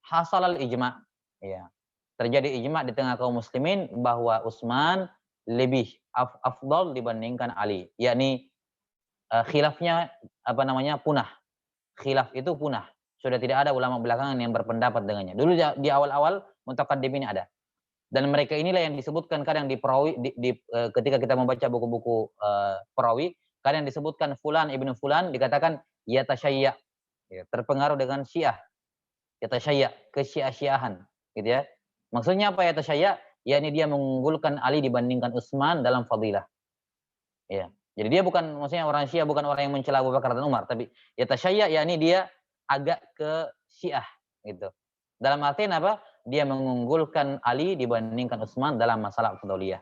hasal al-ijma'. Ya. Terjadi ijma' di tengah kaum muslimin bahwa Utsman lebih afdal dibandingkan Ali. Yakni khilafnya punah. Khilaf itu punah. Sudah tidak ada ulama belakangan yang berpendapat dengannya. Dulu di awal-awal mutaqaddimin ada. Dan mereka inilah yang disebutkan kadang di perawi ketika kita membaca buku-buku perawi, kadang disebutkan fulan ibnu fulan dikatakan yatasyayya, ya, terpengaruh dengan Syiah, yatasyayya, kesyiah-syiahan, gitu ya. Maksudnya apa yatasyayya? Yakni dia mengunggulkan Ali dibandingkan Utsman dalam fadilah. Ya. Jadi dia bukan maksudnya orang Syiah bukan orang yang mencela Abu Bakar dan Umar, tapi yatasyayya yakni dia agak ke Syiah gitu. Dalam artian apa? Dia mengunggulkan Ali dibandingkan Utsman dalam masalah afdhaliyah.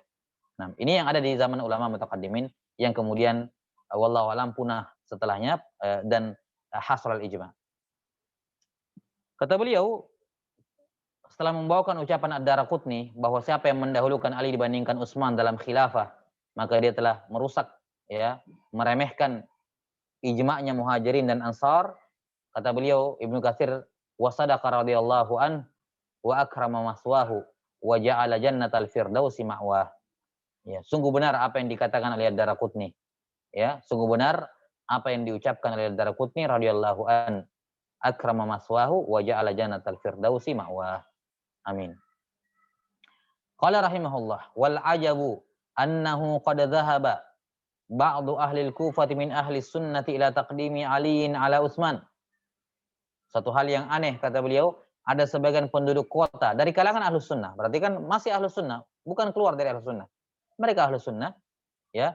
Nah, ini yang ada di zaman ulama mutaqaddimin yang kemudian wallahu alam punah setelahnya dan hasral ijma. Kata beliau setelah membawakan ucapan Ad-Daraqutni bahwa siapa yang mendahulukan Ali dibandingkan Utsman dalam khilafah, maka dia telah merusak, ya, meremehkan ijma'nya Muhajirin dan Ansar. Kata beliau Ibnu Katsir, wa sadaqa radhiyallahu an wa akrama maswahu wa ja'ala jannatal firdausi ma'wah. Ya, sungguh benar apa yang dikatakan oleh Ad-Daraqutni. Ya, sungguh benar apa yang diucapkan oleh Ad-Daraqutni radhiyallahu an, akrama maswahu wa ja'ala jannatal firdausi ma'wah. Amin. Qala rahimahullah wal ajabu annahu qad dhahaba ba'du ahli al-Kufah min ahli sunnati ila taqdimi Aliin ala Utsman. Satu hal yang aneh kata beliau, ada sebagian penduduk kota dari kalangan Ahlus Sunnah. Berarti kan masih Ahlus Sunnah, bukan keluar dari Ahlus Sunnah. Mereka Ahlus Sunnah, ya.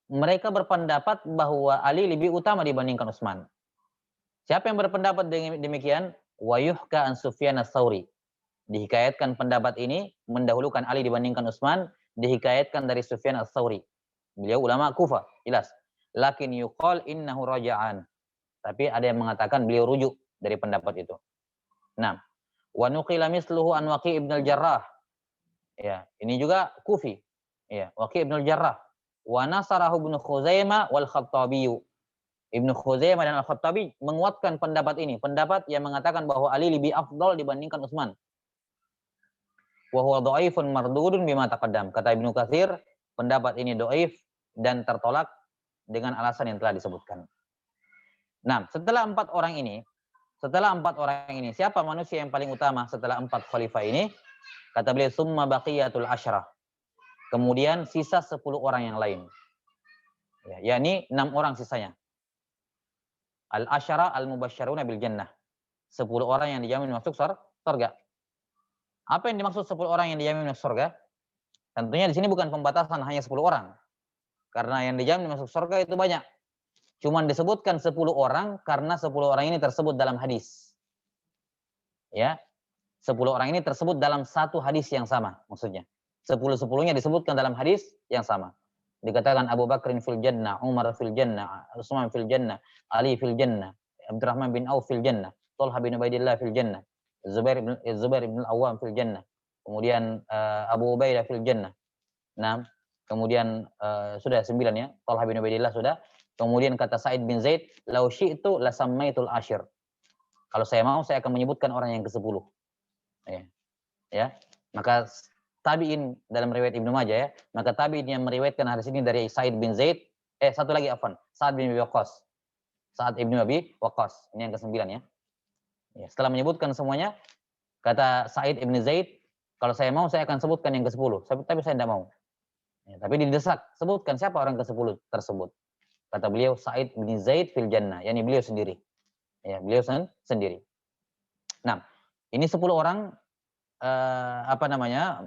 Mereka berpendapat bahwa Ali lebih utama dibandingkan Utsman. Siapa yang berpendapat demikian? Wa yuhka an Sufyan ats-Tsauri. Dihikayatkan pendapat ini mendahulukan Ali dibandingkan Utsman, dihikayatkan dari Sufyan ats-Tsauri. Beliau ulama Kufah, jelas. Lakin yuqal innahu raja'an. Tapi ada yang mengatakan beliau rujuk dari pendapat itu. Nah, wa nuqila misluhu an Waqi' ibn al-Jarrah. Ya, ini juga Kufi. Ya, Waqi' ibn al-Jarrah. Wa nasarahu ibn Khuzaimah wal Khattabi. Ibnu Khuzaimah dan Al-Khattabi menguatkan pendapat ini, pendapat yang mengatakan bahwa Ali lebih afdal dibandingkan Utsman. Wa huwa dhaifun mardudun bima taqaddam. Kata Ibnu Katsir, pendapat ini dhaif dan tertolak dengan alasan yang telah disebutkan. Nah, setelah empat orang ini, siapa manusia yang paling utama setelah empat khalifah ini? Kata beliau, summa baqiyatul asyrah. Kemudian sisa 10 orang yang lain. Ya, yakni 6 orang sisanya. Al-asyara al-mubasysyaruna bil jannah. 10 orang yang dijamin masuk surga. Apa yang dimaksud 10 orang yang dijamin masuk surga? Tentunya di sini bukan pembatasan hanya 10 orang. Karena yang dijamin masuk surga itu banyak. Cuman disebutkan 10 orang karena 10 orang ini tersebut dalam hadis. Ya. 10 orang ini tersebut dalam satu hadis yang sama maksudnya. 10-10-nya disebutkan dalam hadis yang sama. Dikatakan Abu Bakrin fil jannah, Umar fil jannah, Utsman fil jannah, Ali fil jannah, Abdurrahman bin Auf fil jannah, Thalhah bin Ubaidillah fil jannah, Zubair bin Al-Awwam fil jannah. Kemudian Abu Ubaidah fil jannah. Nah, kemudian sudah 9 ya. Thalhah bin Ubaidillah sudah. Kemudian kata Sa'id bin Zaid, "Lau syi'tu la sammaitul asyir." Kalau saya mau saya akan menyebutkan orang yang ke-10. Ya. Ya. Maka tabi'in dalam riwayat Ibnu Majah ya, maka tabi'in yang meriwayatkan hadis ini dari Sa'id bin Zaid, satu lagi afwan, Sa'ad bin Abi Waqqas. Sa'ad ibnu Abi Waqqas, ini yang ke-9 ya. Ya, setelah menyebutkan semuanya, kata Sa'id ibn Zaid, kalau saya mau saya akan sebutkan yang ke-10, tapi saya tidak mau. Ya, tapi didesak, sebutkan siapa orang ke-10 tersebut. Kata beliau Sa'id bin Zaid fil jannah, yakni beliau sendiri. Ya, beliau sendiri. Nah, ini 10 orang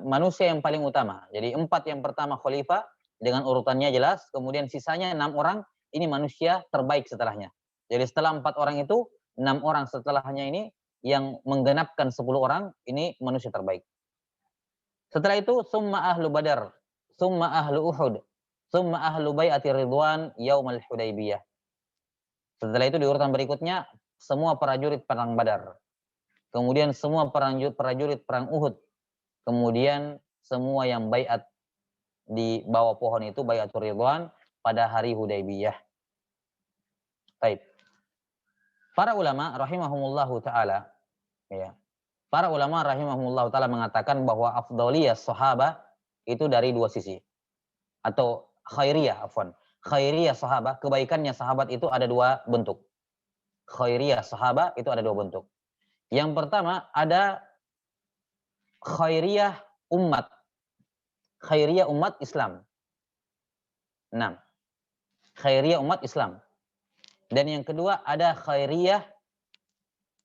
manusia yang paling utama. Jadi 4 yang pertama khalifah dengan urutannya jelas, kemudian sisanya 6 orang ini manusia terbaik setelahnya. Jadi setelah 4 orang itu, 6 orang setelahnya ini yang menggenapkan 10 orang ini manusia terbaik. Setelah itu summa ahlu Badar, summa ahlu Uhud, summa ahlu bai'ati ridwan yaumal Hudaybiyah. Setelah itu di urutan berikutnya semua prajurit perang Badar. Kemudian semua prajurit perang Uhud. Kemudian semua yang baiat di bawah pohon itu baiatur ridwan pada hari Hudaybiyah. Baik. Para ulama rahimahumullahu taala ya. Para ulama rahimahumullahu taala mengatakan bahwa afdhaliyah sahabah itu dari dua sisi. Atau khairiyah afwan. Khairiyah sahabah, kebaikannya sahabat itu ada dua bentuk. Khairiyah sahabah itu ada dua bentuk. Yang pertama ada khairiyah umat khairiyah umat Islam. 6. Khairiyah umat Islam. Dan yang kedua ada khairiyah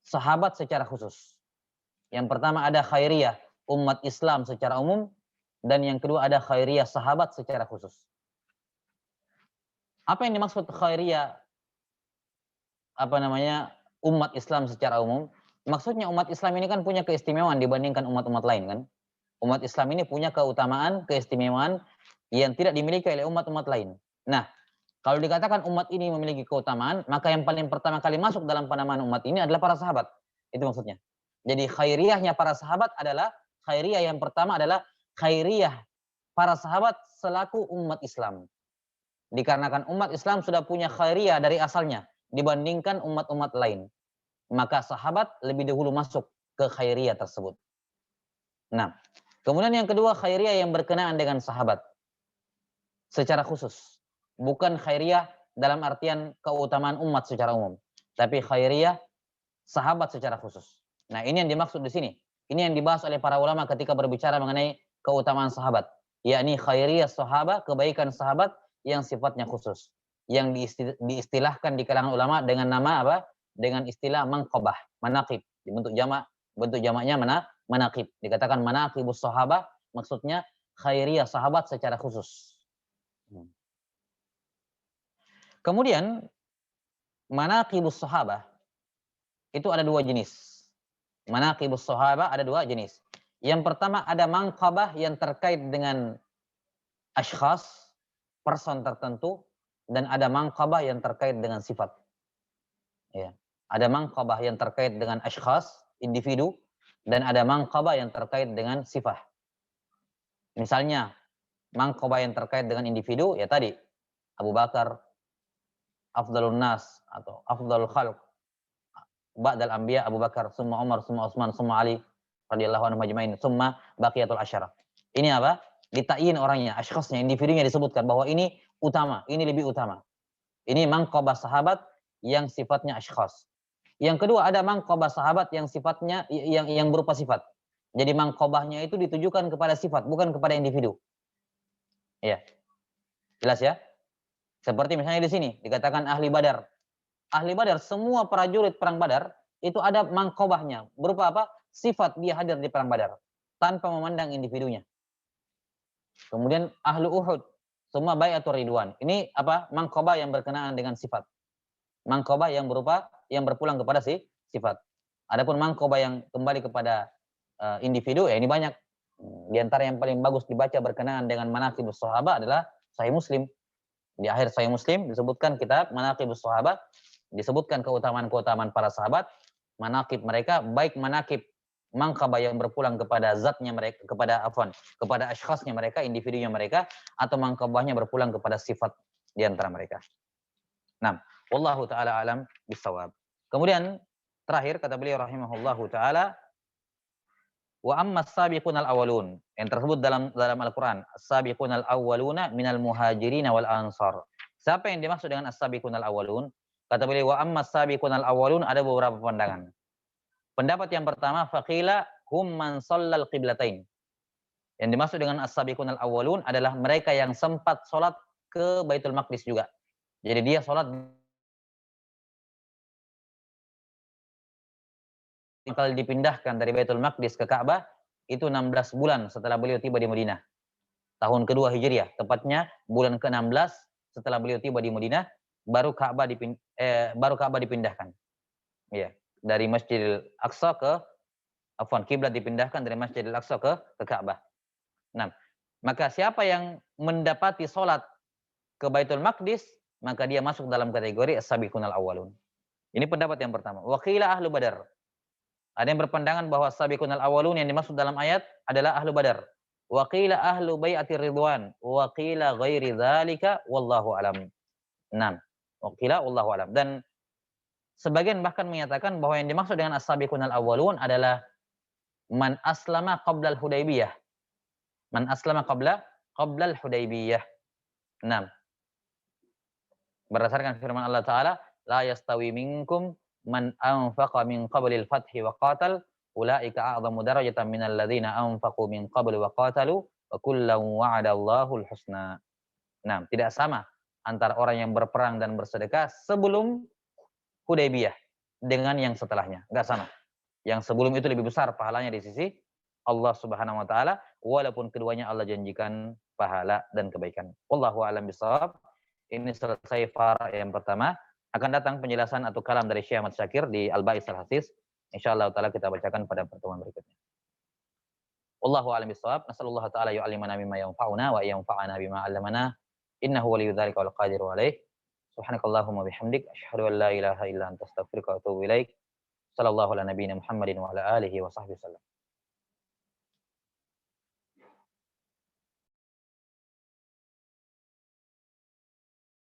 sahabat secara khusus. Yang pertama ada khairiyah umat Islam secara umum, dan yang kedua ada khairiyah sahabat secara khusus. Apa yang dimaksud khairiyah umat Islam secara umum? Maksudnya umat Islam ini kan punya keistimewaan dibandingkan umat-umat lain kan. Umat Islam ini punya keutamaan, keistimewaan yang tidak dimiliki oleh umat-umat lain. Nah, kalau dikatakan umat ini memiliki keutamaan, maka yang paling pertama kali masuk dalam penamaan umat ini adalah para sahabat. Itu maksudnya. Jadi khairiyahnya para sahabat adalah, khairiyah yang pertama adalah khairiyah para sahabat selaku umat Islam. Dikarenakan umat Islam sudah punya khairiyah dari asalnya dibandingkan umat-umat lain, maka sahabat lebih dahulu masuk ke khairiyah tersebut. Nah, kemudian yang kedua khairiyah yang berkenaan dengan sahabat secara khusus. Bukan khairiyah dalam artian keutamaan umat secara umum, tapi khairiyah sahabat secara khusus. Nah, ini yang dimaksud di sini. Ini yang dibahas oleh para ulama ketika berbicara mengenai keutamaan sahabat, yakni khairiyah sahabat, kebaikan sahabat yang sifatnya khusus, yang diistilahkan di kalangan ulama dengan nama apa? Dengan istilah manqabah, manaqib. Bentuk jamaknya manaqib. Dikatakan manaqibus sahabah, maksudnya khairiyah sahabat secara khusus. Kemudian manaqibus sahabah itu ada dua jenis. Manaqibus sahabah ada dua jenis. Yang pertama ada manqabah yang terkait dengan ashkhas, person tertentu, dan ada manqabah yang terkait dengan sifat. Ya. Ada manqabah yang terkait dengan ashkhas, individu, dan ada manqabah yang terkait dengan sifat. Misalnya, manqabah yang terkait dengan individu, ya tadi, Abu Bakar, afdalun nas, atau afdalul khalq, ba'dal anbiya Abu Bakar, summa Umar, summa Utsman, summa Ali, radhiyallahu anhum ajmain, summa baqiyatul asyara. Ini apa? Ditakyin orangnya, ashkhasnya, individunya disebutkan bahwa ini utama, ini lebih utama. Ini manqabah sahabat yang sifatnya ashkhas. Yang kedua ada manqabah sahabat yang sifatnya yang berupa sifat. Jadi manqabahnya itu ditujukan kepada sifat, bukan kepada individu. Ya. Jelas ya? Seperti misalnya di sini dikatakan ahli Badar. Ahli Badar, semua prajurit perang Badar itu ada manqabahnya, berupa apa? Sifat dia hadir di perang Badar tanpa memandang individunya. Kemudian ahlu Uhud, semua bai'atur ridwan. Ini apa? Manqabah yang berkenaan dengan sifat. Manqabah yang berpulang kepada sifat. Adapun manqabah yang kembali kepada individu, ya ini banyak. Di antara yang paling bagus dibaca berkenaan dengan manaqibus sahabah adalah Sahih Muslim. Di akhir Sahih Muslim disebutkan kitab Manaqibus Sahabah, disebutkan keutamaan-keutamaan para sahabat, manaqib mereka, baik manaqib manqabah yang berpulang kepada zatnya mereka, kepada ashkhasnya mereka, individunya mereka, atau manqabahnya berpulang kepada sifat di antara mereka. Nah, wallahu taala alam bisawab. Kemudian terakhir kata beliau rahimahullahu taala, wa amma as-sabiqunal awwalun, yang tersebut dalam Al-Qur'an, as-sabiqunal awwaluna minal muhajirin wal ansar. Siapa yang dimaksud dengan as-sabiqunal awwalun? Kata beliau wa amma as-sabiqunal awwalun, ada beberapa pandangan. Pendapat yang pertama, faqila hum man shallal qiblatain. Yang dimaksud dengan as-sabiqunal awwalun adalah mereka yang sempat salat ke Baitul Maqdis juga. Jadi dia salat kalau dipindahkan dari Baitul Maqdis ke Ka'bah itu 16 bulan setelah beliau tiba di Madinah. Tahun kedua Hijriah, tepatnya bulan ke-16 setelah beliau tiba di Madinah, baru Ka'bah dipindahkan. Ya, dari Masjidil Aqsa kiblat dipindahkan dari Masjidil Aqsa ke Ka'bah. Nah, maka siapa yang mendapati salat ke Baitul Maqdis, maka dia masuk dalam kategori as-sabiqunal awwalun. Ini pendapat yang pertama. Wa qila ahlu Badar. Ada yang berpandangan bahwa sabiqunal awwalun yang dimaksud dalam ayat adalah ahlu Badar. Wa qila ahlu bai'atir ridwan wa qila ghairi dzalika wallahu alam. 6. Wa qila wallahu alam. Dan sebagian bahkan menyatakan bahwa yang dimaksud dengan as-sabiqunal awwalun adalah man aslama qabla al-Hudaybiyah. Man aslama qabla al-Hudaybiyah. 6. Berdasarkan firman Allah Ta'ala, la yastawi minkum man anfaqa min qablil fathi wa qatal ulaika a'zamu darajatan minal ladzina anfaqu min qablu wa qatalu wa kullan wa'adallahu al-husna. Nah, tidak sama antara orang yang berperang dan bersedekah sebelum Hudaybiyah dengan yang setelahnya, enggak sama. Yang sebelum itu lebih besar pahalanya di sisi Allah Subhanahu wa taala, walaupun keduanya Allah janjikan pahala dan kebaikan. Wallahu a'lam bishawab. Ini selesai far yang pertama. Akan datang penjelasan atau kalam dari Syekh Ahmad Syakir di Al-Ba'is Al-Hasis. Insyaallah taala kita bacakan pada pertemuan berikutnya. Wallahu a'lam bishawab. Nasallallahu taala yu'allimana mimma yanfa'una wa yanfa'ana bima 'allamana. Innahu waliyyu dzalika wal qadiru 'alaih. Subhanakallahumma bihamdik asyhadu an la ilaha illa anta astaghfiruka wa atubu ilaik. Sallallahu ala nabiyyina Muhammadin wa ala alihi wa sahbihi wasallam.